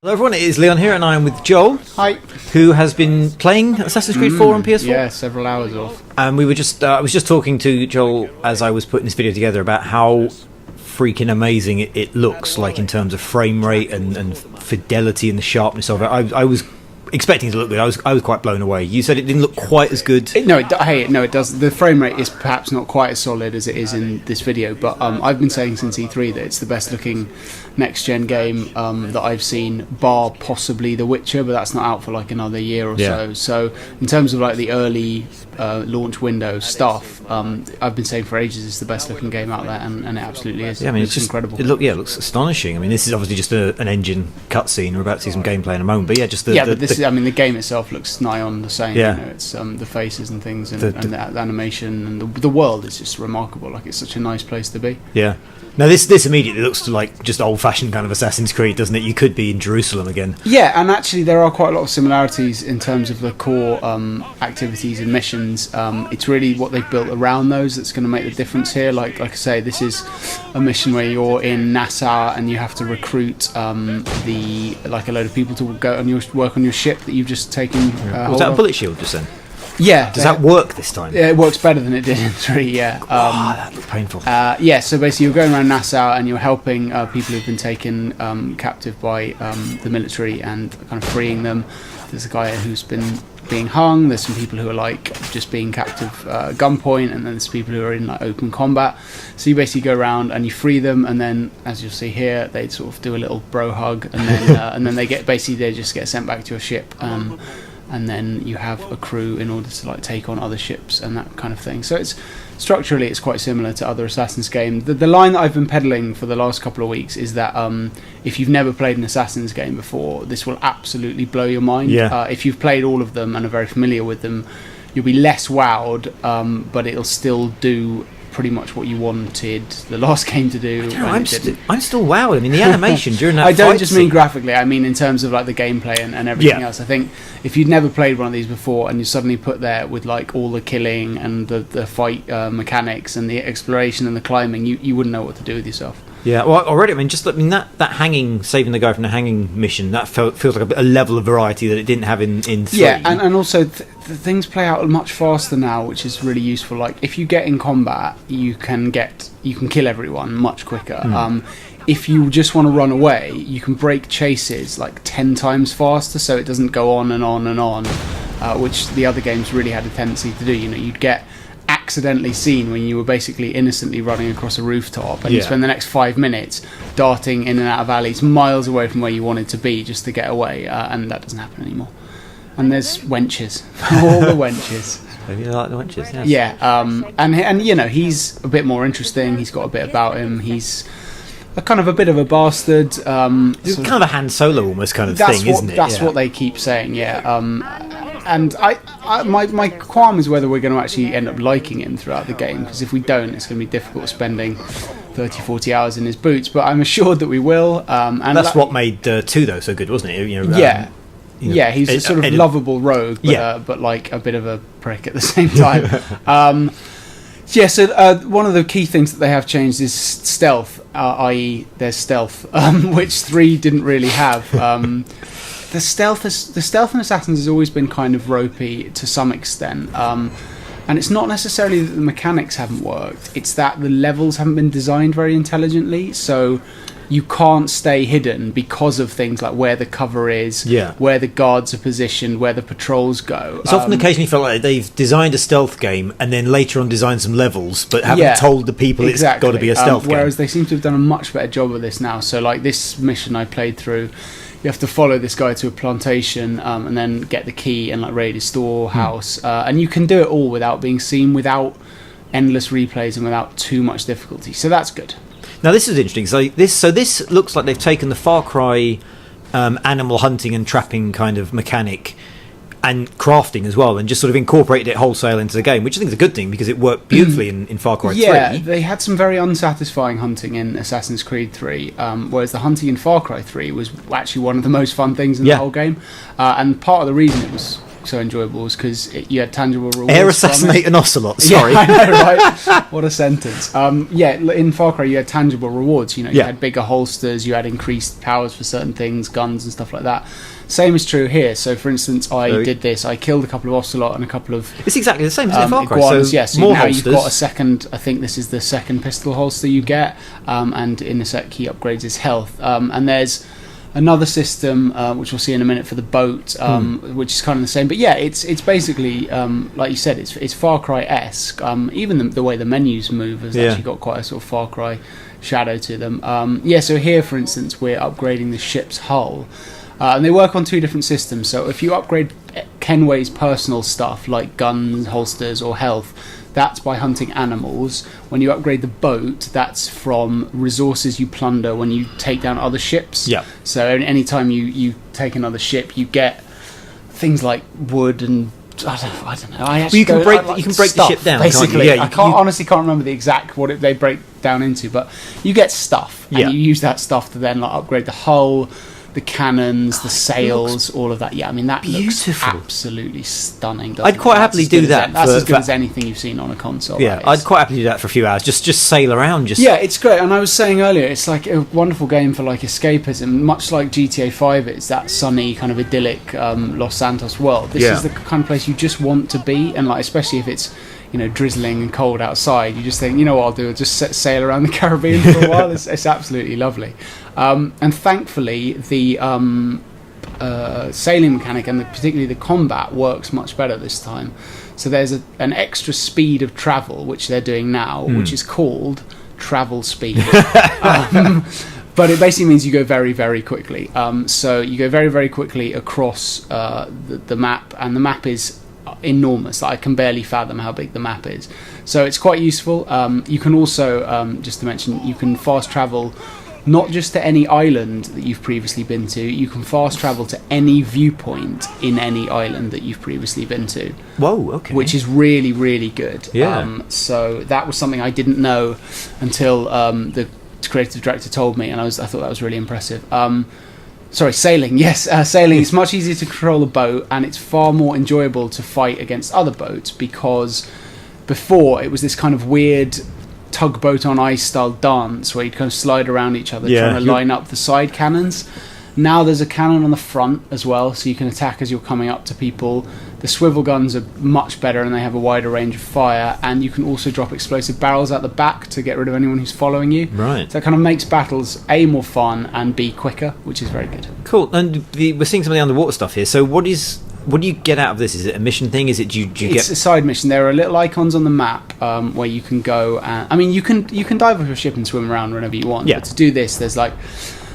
Hello everyone, it is Leon here and I am with Joel. Hi. Who has been playing Assassin's Creed 4 on PS4. Yeah, several hours off. And we were just, I was just talking to Joel as I was putting this video together about how freaking amazing it looks, like in terms of frame rate and fidelity and the sharpness of it. I was expecting it to look good. I was quite blown away. You said it didn't look quite as good. It does. The frame rate is perhaps not quite as solid as it is in this video, but I've been saying since E3 that it's the best looking next gen game that I've seen, bar possibly The Witcher, but that's not out for like another year or so. So in terms of like the early launch window stuff, I've been saying for ages it's the best looking game out there, and it absolutely is. Yeah, I mean, it's just incredible. It looks astonishing. I mean, this is obviously just an engine cutscene. We're about to see some gameplay in a moment, but yeah, just the game itself looks nigh on the same. Yeah. You know, it's the faces and things, and the animation, and the world is just remarkable. Like, it's such a nice place to be. Yeah. Now this immediately looks like just old-fashioned kind of Assassin's Creed, doesn't it? You could be in Jerusalem again. Yeah, and actually there are quite a lot of similarities in terms of the core activities and missions. It's really what they've built around those that's going to make the difference here. Like I say, this is a mission where you're in Nassau and you have to recruit a load of people to go on work on your ship that you've just taken. Was that a bullet shield just then? Yeah. Does that work this time? Yeah, it works better than it did in 3, yeah. That looked painful. Yeah, so basically you're going around Nassau and you're helping people who've been taken captive by the military and kind of freeing them. There's a guy who's been being hung, there's some people who are like just being captive gunpoint, and then there's people who are in like open combat. So you basically go around and you free them, and then as you'll see here, they sort of do a little bro hug, and then and then they just get sent back to your ship. And then you have a crew in order to like take on other ships and that kind of thing. So it's structurally it's quite similar to other Assassin's games. The line that I've been peddling for the last couple of weeks is that if you've never played an Assassin's game before, this will absolutely blow your mind. Yeah. If you've played all of them and are very familiar with them, you'll be less wowed, but it'll still do pretty much what you wanted the last game to do. I'm still wowed. I mean, the animation during that I don't fight just scene. mean graphically, I mean in terms of like the gameplay and everything else. I think if you'd never played one of these before and you're suddenly put there with like all the killing and the fight mechanics and the exploration and the climbing, you wouldn't know what to do with yourself. Yeah, well, already, that hanging, saving the guy from the hanging mission, that feels like a level of variety that it didn't have in 3. Yeah, and also the things play out much faster now, which is really useful. Like, if you get in combat, you can kill everyone much quicker. If you just want to run away, you can break chases like 10 times faster, so it doesn't go on and on and on, which the other games really had a tendency to do. You know, you'd get accidentally seen when you were basically innocently running across a rooftop, and you spend the next 5 minutes darting in and out of alleys miles away from where you wanted to be just to get away, and that doesn't happen anymore. And there's wenches, all the wenches. Maybe you like the wenches, yes. Yeah, and you know, he's a bit more interesting. He's got a bit about him. He's a kind of a bit of a bastard. It's kind of a Han Solo almost kind of thing, isn't it? That's what they keep saying. Yeah. And my qualm is whether we're going to actually end up liking him throughout the game, because if we don't, it's going to be difficult spending 30-40 hours in his boots, but I'm assured that we will. And that's what made 2 though so good, wasn't it? You know, yeah, he's a sort of lovable rogue, but like a bit of a prick at the same time. So one of the key things that they have changed is stealth, i.e. there's stealth, which 3 didn't really have. The stealth in Assassins has always been kind of ropey to some extent, and it's not necessarily that the mechanics haven't worked, it's that the levels haven't been designed very intelligently, so you can't stay hidden because of things like where the cover is, where the guards are positioned, where the patrols go. It's often occasionally felt like they've designed a stealth game and then later on designed some levels, but haven't told the people it's got to be a stealth game. Whereas they seem to have done a much better job of this now. So like this mission I played through, you have to follow this guy to a plantation and then get the key and like raid his storehouse, and you can do it all without being seen, without endless replays and without too much difficulty. So that's good. Now this is interesting. So this looks like they've taken the Far Cry animal hunting and trapping kind of mechanic and crafting as well, and just sort of incorporated it wholesale into the game, which I think is a good thing because it worked beautifully in Far Cry 3. Yeah, they had some very unsatisfying hunting in Assassin's Creed 3, whereas the hunting in Far Cry 3 was actually one of the most fun things in the whole game, and part of the reason it was so enjoyable was because you had tangible rewards. Air assassinate an ocelot. Sorry. Yeah, I know, right? What a sentence. In Far Cry you had tangible rewards. You had bigger holsters, you had increased powers for certain things, guns and stuff like that. Same is true here. So, for instance, I did this. I killed a couple of ocelot and a couple of... It's exactly the same as in Far Cry. Iguanas, so more now holsters. You've got a second... I think this is the second pistol holster you get. And in a sec, he upgrades his health. And there's another system, which we'll see in a minute, for the boat, which is kind of the same. But yeah, it's basically, like you said, it's Far Cry-esque. Even the way the menus move has actually got quite a sort of Far Cry shadow to them. So here, for instance, we're upgrading the ship's hull. And they work on two different systems. So if you upgrade Kenway's personal stuff, like guns, holsters, or health, that's by hunting animals. When you upgrade the boat, that's from resources you plunder when you take down other ships. Yeah. So anytime you take another ship, you get things like wood and... I don't know. You can break the ship down, basically. Can't you? I honestly can't remember the exact they break down into, but you get stuff, and you use that stuff to then upgrade the hull, the cannons, the sails, all of that. Yeah, I mean, that looks absolutely stunning. I'd quite happily do that. That's as good as anything you've seen on a console. Yeah, I'd quite happily do that for a few hours. Just sail around. Yeah, it's great. And I was saying earlier, it's like a wonderful game for like escapism, much like GTA 5 is, that sunny kind of idyllic Los Santos world. This is the kind of place you just want to be, and like especially if it's drizzling and cold outside, you just think, what I'll do, I'll just sail around the Caribbean for a while. It's absolutely lovely. And thankfully, the sailing mechanic and particularly the combat works much better this time. So there's an extra speed of travel, which they're doing now, which is called travel speed. But it basically means you go very, very quickly. So you go very, very quickly across the map, and the map is enormous. I can barely fathom how big the map is. So it's quite useful. You can also, just to mention, you can fast travel not just to any island that you've previously been to, you can fast travel to any viewpoint in any island that you've previously been to. Whoa, okay. Which is really, really good. Yeah. So that was something I didn't know until the creative director told me, and I thought that was really impressive. Sorry, sailing. Yes, sailing. It's much easier to control a boat, and it's far more enjoyable to fight against other boats, because before it was this kind of weird tugboat on ice style dance where you'd kind of slide around each other trying to line up the side cannons. Now there's a cannon on the front as well, so you can attack as you're coming up to people. The swivel guns are much better and they have a wider range of fire, and you can also drop explosive barrels out the back to get rid of anyone who's following you. Right. So it kind of makes battles A, more fun, and B, quicker, which is very good. Cool. And we're seeing some of the underwater stuff here. So what do you get out of this? Is it a mission thing? Is it do you It's a side mission. There are little icons on the map where you can go and... I mean, you can dive off your ship and swim around whenever you want. Yeah. But to do this, there's like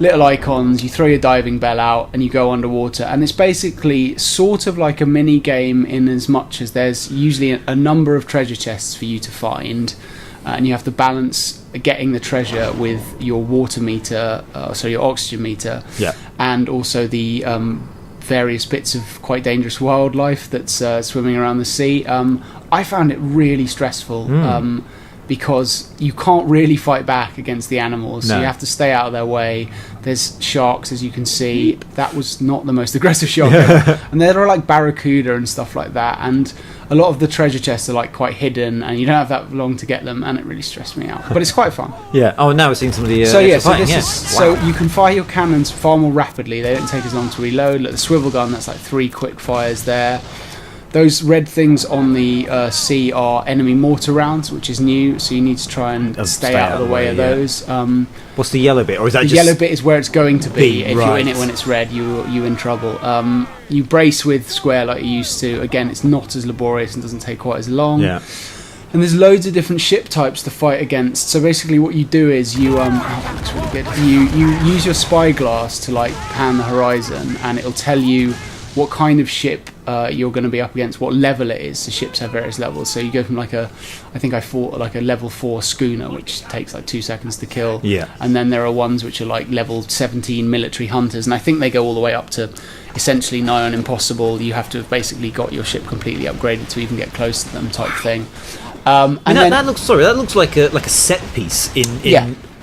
little icons. You throw your diving bell out and you go underwater. And it's basically sort of like a mini game in as much as there's usually a number of treasure chests for you to find. And you have to balance getting the treasure with your water meter, your oxygen meter. Yeah. And also the... various bits of quite dangerous wildlife that's swimming around the sea. I found it really stressful because you can't really fight back against the animals, so you have to stay out of their way. There's sharks, as you can see. That was not the most aggressive shark ever. And there are like barracuda and stuff like that, and a lot of the treasure chests are like quite hidden, and you don't have that long to get them, and it really stressed me out. But it's quite fun. Yeah. Oh, now we're seeing some of the so you can fire your cannons far more rapidly. They don't take as long to reload. Like the swivel gun, that's like 3 quick fires there. Those red things on the sea are enemy mortar rounds, which is new, so you need to try and stay out of the way of those. What's the yellow bit, or is that the just... yellow bit is where it's going to be. If right. you're in it when it's red, you're in trouble. You brace with square like you used to. Again, it's not as laborious and doesn't take quite as long. Yeah. And there's loads of different ship types to fight against. So basically, what you do is you that looks really good. You use your spyglass to like pan the horizon, and it'll tell you what kind of ship you're going to be up against, what level it is. The ships have various levels, so you go from I think I fought like a level 4 schooner, which takes like 2 seconds to kill. Yeah. And then there are ones which are like level 17 military hunters, and I think they go all the way up to essentially nigh on impossible. You have to have basically got your ship completely upgraded to even get close to them, type thing. that looks like a set piece in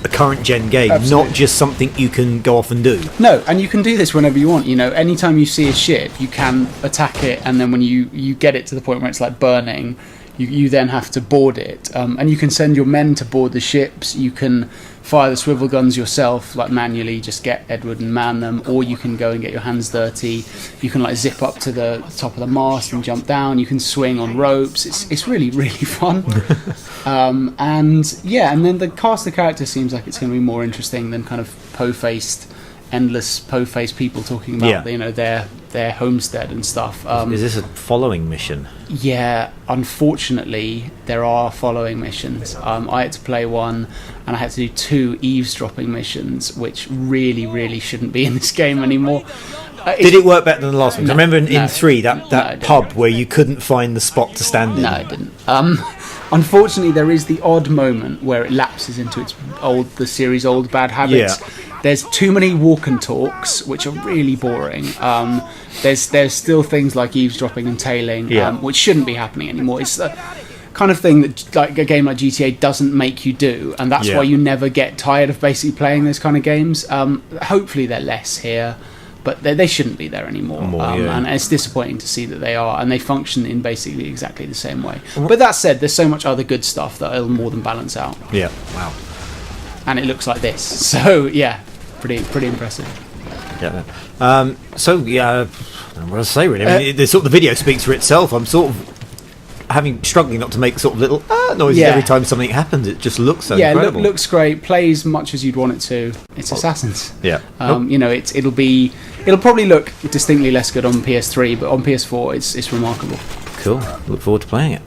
a current gen game, Absolutely. not just something you can go off and do. No, and you can do this whenever you want. You know, anytime you see a ship, you can attack it, and then when you get it to the point where it's like burning, you then have to board it. And you can send your men to board the ships. You can fire the swivel guns yourself, like manually, just get Edward and man them, or you can go and get your hands dirty. You can like zip up to the top of the mast and jump down. You can swing on ropes. It's really, really fun. And yeah, and then the cast of characters seems like it's going to be more interesting than kind of endless po-faced people talking about their homestead and stuff. Is this a following mission? Yeah, unfortunately, there are following missions. I had to play one, and I had to do 2 eavesdropping missions, which really, really shouldn't be in this game anymore. Did it work better than the last one? 'Cause I remember in no. 3, that pub where you couldn't find the spot to stand in. No, it didn't. Unfortunately, there is the odd moment where it lapses into the series' old bad habits. Yeah. There's too many walk and talks, which are really boring. There's still things like eavesdropping and tailing, which shouldn't be happening anymore. It's the kind of thing that like a game like GTA doesn't make you do, and that's why you never get tired of basically playing those kind of games. Hopefully they're less here, but they shouldn't be there anymore. And it's disappointing to see that they are, and they function in basically exactly the same way. But that said, there's so much other good stuff that it'll more than balance out. Yeah, wow. And it looks like this, so yeah, pretty impressive. Yeah. So yeah, I don't know what to say really. I mean, the video speaks for itself. I'm sort of struggling not to make sort of little noises every time something happens. It just looks so incredible. Looks great. Plays much as you'd want it to. It's Assassins. Yeah. You know, it'll probably look distinctly less good on PS3, but on PS4, it's remarkable. Cool. Look forward to playing it.